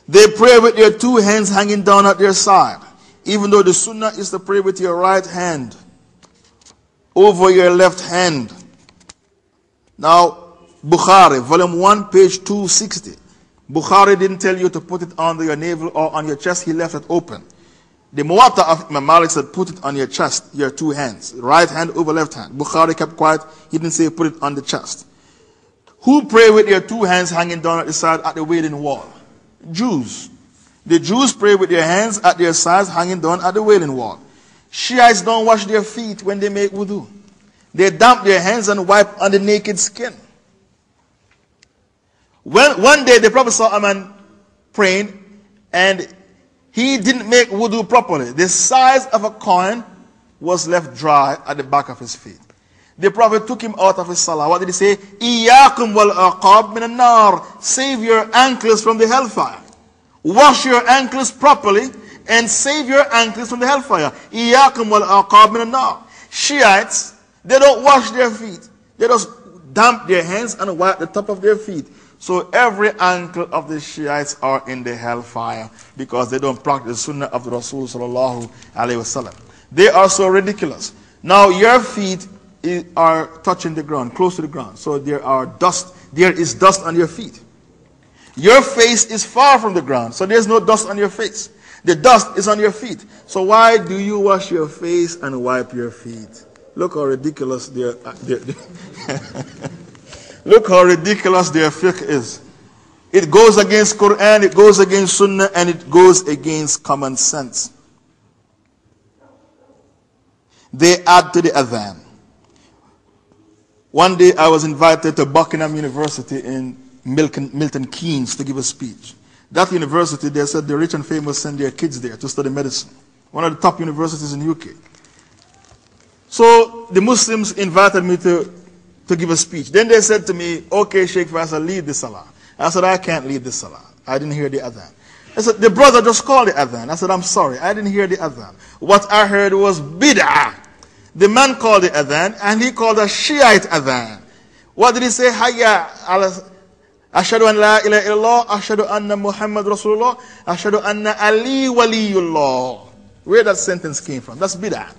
They pray with their two hands hanging down at their side, even though the sunnah is to pray with your right hand over your left hand. Now, Bukhari, volume 1, page 260. Bukhari didn't tell you to put it under your navel or on your chest. He left it open. The Muwatta of Imam Malik said put it on your chest, your two hands, right hand over left hand. Bukhari kept quiet. He didn't say put it on the chest. Who pray with their two hands hanging down at the side at the Wailing Wall? Jews. The Jews pray with their hands at their sides hanging down at the Wailing Wall. Shiites don't wash their feet when they make wudu. They damp their hands and wipe on the naked skin. One day the Prophet saw a man praying and he didn't make wudu properly. The size of a coin was left dry at the back of his feet. The Prophet took him out of his salah. What did he say? Iyyakum wal aqab min an-nar. Save your ankles from the hellfire. Wash your ankles properly and save your ankles from the hellfire. Iyyakum wal aqab min an-nar. Shiites, they don't wash their feet. They just damp their hands and wipe the top of their feet. So every ankle of the Shiites are in the hellfire because they don't practice the sunnah of the Rasul sallallahu alaihi wasallam. They are so ridiculous. Now your feet are touching the ground, close to the ground. So there is dust on your feet. Your face is far from the ground, so there's no dust on your face. The dust is on your feet. So why do you wash your face and wipe your feet? Look how ridiculous look how ridiculous their fiqh is. It goes against Quran, it goes against Sunnah, and it goes against common sense. They add to the adhan. One day I was invited to Buckingham University in Milton Keynes to give a speech. That university, they said the rich and famous send their kids there to study medicine. One of the top universities in the UK. So the Muslims invited me to give a speech. Then they said to me, okay, Sheikh Faisal, lead the salah. I said, I can't lead the salah. I didn't hear the adhan. I said, the brother just called the adhan. I said, I'm sorry, I didn't hear the adhan. What I heard was bid'ah. The man called the adhan, and he called a Shiite adhan. What did he say? Hayya ala ashhadu an la ilaha illallah, ashhadu anna Muhammad Rasulullah, ashhadu anna Ali waliyullah. Where that sentence came from? That's bid'ah.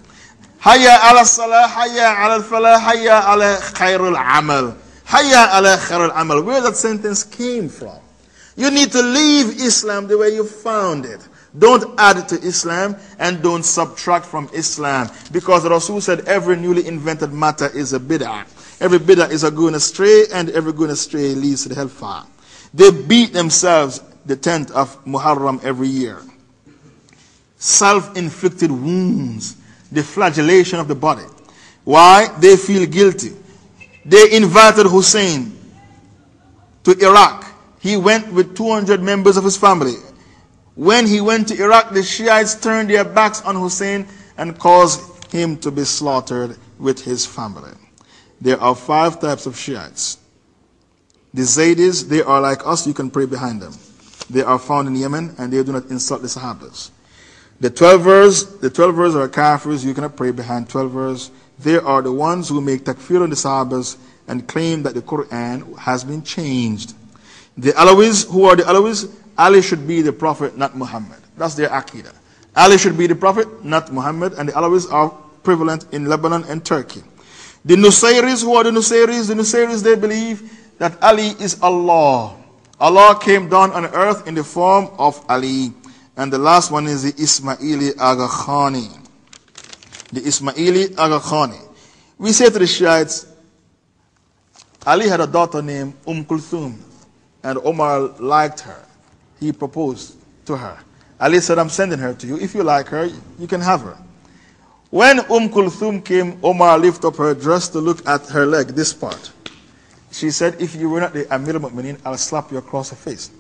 Hayya ala salah, hayya ala falah, hayya ala khairul amal. Hayya ala khairul amal. Where that sentence came from? You need to leave Islam the way you found it. Don't add to Islam and don't subtract from Islam. Because the Rasul said every newly invented matter is a bid'ah. Every bid'ah is a going astray, and every going astray leads to the hellfire. They beat themselves the 10th of Muharram every year. Self-inflicted wounds. The flagellation of the body. Why? They feel guilty. They invited Hussein to Iraq. He went with 200 members of his family. When he went to Iraq, the Shiites turned their backs on Hussein and caused him to be slaughtered with his family. There are 5 types of Shiites. The Zaydis, they are like us, you can pray behind them. They are found in Yemen and they do not insult the Sahabas. The 12ers are kafirs, you cannot pray behind 12ers. They are the ones who make takfir on the Sahabas and claim that the Quran has been changed. The Alawis, who are the Alawis? Ali should be the Prophet, not Muhammad. That's their Aqidah. Ali should be the Prophet, not Muhammad, and the Alawis are prevalent in Lebanon and Turkey. The Nusayris, who are the Nusayris? The Nusayris, they believe that Ali is Allah. Allah came down on earth in the form of Ali. And the last one is the Ismaili Aga Khani. The Ismaili Aga Khani. We say to the Shiites, Ali had a daughter named Kulthum, and Omar liked her. He proposed to her. Ali said, I'm sending her to you. If you like her, you can have her. When Kulthum came, Omar lifted up her dress to look at her leg, this part. She said, if you were not the Amir al-Mu'minin, I'll slap you across the face.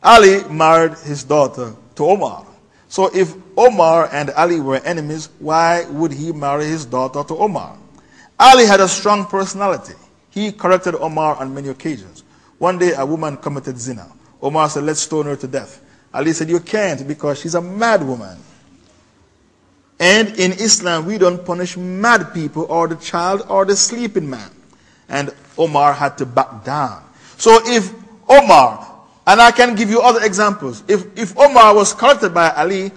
Ali married his daughter to Omar. So if Omar and Ali were enemies, why would he marry his daughter to Omar? Ali had a strong personality. He corrected Omar on many occasions. One day a woman committed zina. Omar said, let's stone her to death. Ali said, you can't because she's a mad woman. And in Islam, we don't punish mad people or the child or the sleeping man. And Omar had to back down. So if Omar And I can give you other examples. If Omar was corrected by Ali,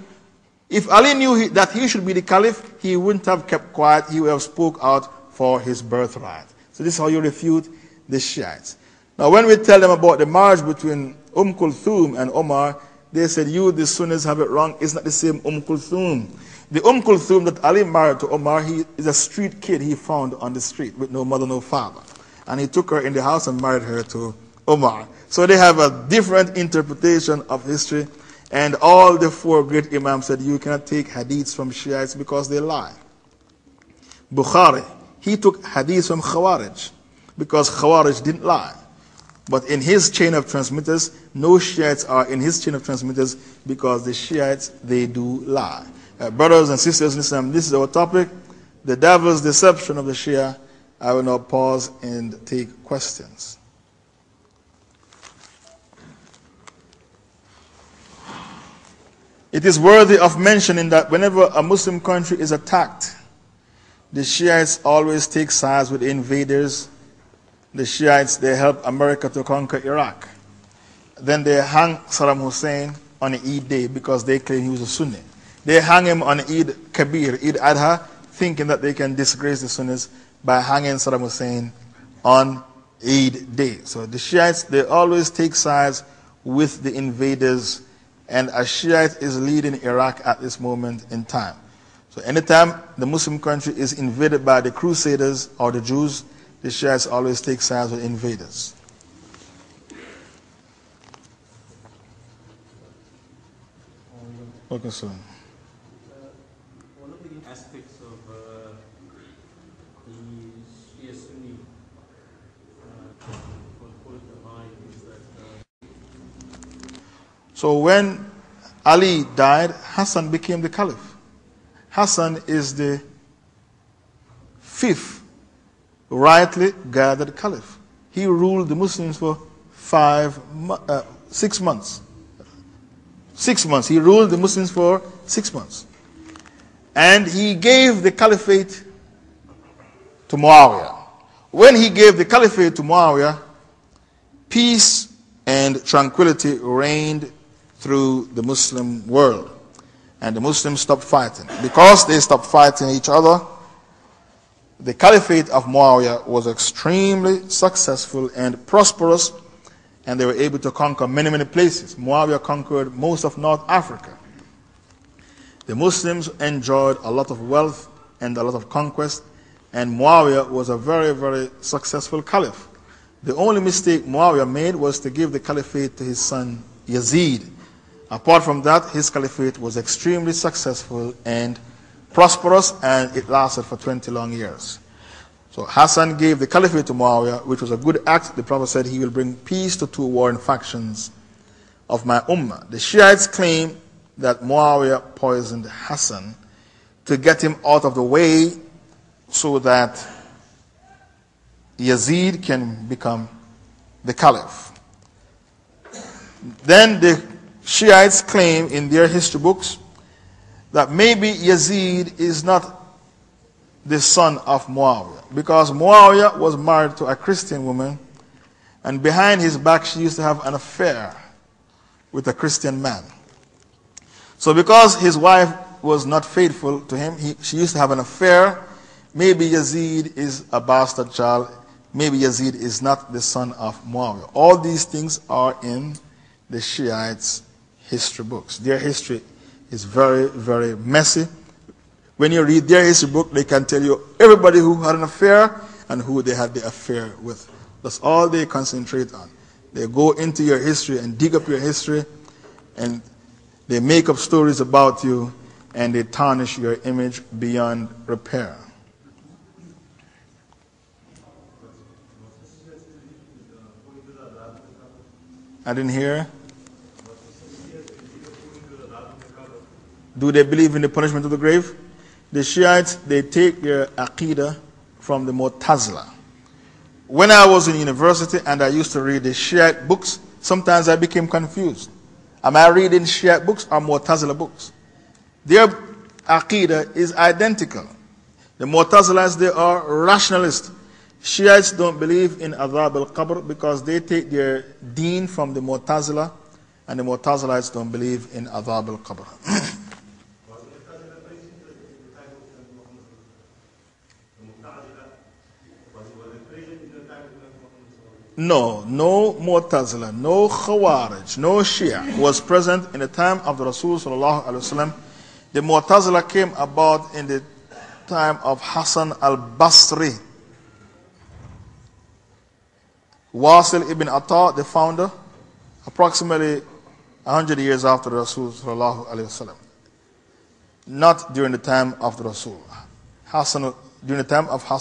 if Ali knew that he should be the caliph, he wouldn't have kept quiet. He would have spoke out for his birthright. So this is how you refute the Shiites. Now when we tell them about the marriage between Kulthum and Omar, they said, you, the Sunnis, have it wrong. It's not the same Kulthum. The Kulthum that Ali married to Omar, he is a street kid he found on the street with no mother, no father. And he took her in the house and married her to Omar. So they have a different interpretation of history. And all the four great Imams said, you cannot take hadiths from Shiites because they lie. Bukhari, he took hadiths from Khawarij because Khawarij didn't lie. But in his chain of transmitters, no Shiites are in his chain of transmitters because the Shiites, they do lie. Brothers and sisters in Islam, this is our topic, the devil's deception of the Shia. I will now pause and take questions. It is worthy of mentioning that whenever a Muslim country is attacked, the Shiites always take sides with the invaders. The Shiites, they help America to conquer Iraq. Then they hang Saddam Hussein on Eid day because they claim he was a Sunni. They hang him on Eid Kabir, Eid Adha, thinking that they can disgrace the Sunnis by hanging Saddam Hussein on Eid day. So the Shiites, they always take sides with the invaders, and a Shiite is leading Iraq at this moment in time. So anytime the Muslim country is invaded by the Crusaders or the Jews, the Shiites always take sides with invaders. Okay, so. One of the aspects of the Shia Sunni divide is that. So when Ali died, Hassan became the caliph. Hassan is the fifth rightly gathered caliph. He ruled the Muslims for 6 months. 6 months. He ruled the Muslims for 6 months. And he gave the caliphate to Muawiyah. When he gave the caliphate to Muawiyah, peace and tranquility reigned through the Muslim world. And the Muslims stopped fighting. Because they stopped fighting each other, the caliphate of Muawiyah was extremely successful and prosperous, and they were able to conquer many, many places. Muawiyah conquered most of North Africa. The Muslims enjoyed a lot of wealth and a lot of conquest, and Muawiyah was a very, very successful caliph. The only mistake Muawiyah made was to give the caliphate to his son Yazid. Apart from that, his caliphate was extremely successful and prosperous, and it lasted for 20 long years. So Hassan gave the caliphate to Muawiyah, which was a good act. The Prophet said he will bring peace to two warring factions of my ummah. The Shiites claim that Muawiyah poisoned Hassan to get him out of the way so that Yazid can become the caliph. Then the Shiites claim in their history books that maybe Yazid is not the son of Muawiyah, because Muawiyah was married to a Christian woman, and behind his back she used to have an affair with a Christian man. So because his wife was not faithful to him, she used to have an affair. Maybe Yazid is a bastard child. Maybe Yazid is not the son of Muawiyah. All these things are in the Shiites' history books. Their history is very, very messy. When you read their history book, they can tell you everybody who had an affair and who they had the affair with. That's all they concentrate on. They go into your history and dig up your history, and they make up stories about you, and they tarnish your image beyond repair. I didn't hear. Do they believe in the punishment of the grave? The Shiites, they take their aqidah from the Mu'tazila. When I was in university and I used to read the Shiite books, sometimes I became confused. Am I reading Shiite books or Mu'tazila books? Their aqidah is identical. The Mu'tazilas, they are rationalists. Shiites don't believe in Adhab al-Qabr because they take their deen from the Mu'tazila, and the Mu'tazilites don't believe in Adhab al-Qabr. No Mu'tazila, no Khawarij, no Shia was present in the time of the Rasul sallallahu alaihi wasallam. The Mu'tazila came about in the time of Hassan al-Basri. Wasil ibn Atta, the founder, approximately 100 years after the Rasul sallallahu alaihi wasallam. Not during the time of the Rasul. During the time of Hassan